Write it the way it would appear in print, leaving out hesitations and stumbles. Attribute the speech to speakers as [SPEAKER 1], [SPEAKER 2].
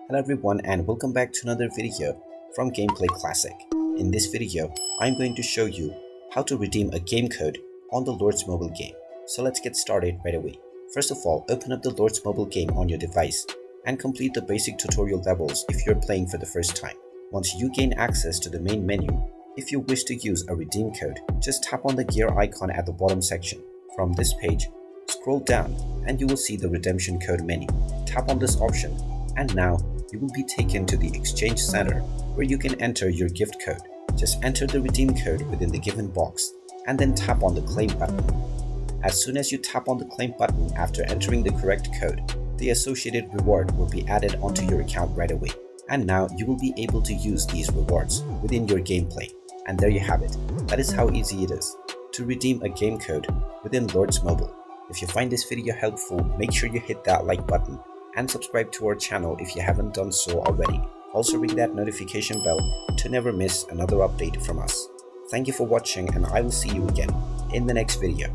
[SPEAKER 1] Hello everyone and welcome back to another video from Gameplay Classic. In this video, I'm going to show you how to redeem a game code on the Lords mobile game. So let's get started right away. First of all, open up the Lords mobile game on your device and complete the basic tutorial levels if you're playing for the first time. Once you gain access to the main menu, if you wish to use a redeem code, just tap on the gear icon at the bottom section. From this page, scroll down and you will see the redemption code menu. Tap on this option and now you will be taken to the exchange center where you can enter your gift code. Just enter the redeem code within the given box and then tap on the claim button. As soon as you tap on the claim button after entering the correct code, the associated reward will be added onto your account right away. And now you will be able to use these rewards within your gameplay. And there you have it. That is how easy it is to redeem a game code within Lords Mobile. If you find this video helpful, make sure you hit that like button and subscribe to our channel if you haven't done so already. Also ring that notification bell to never miss another update from us. Thank you for watching and I will see you again in the next video.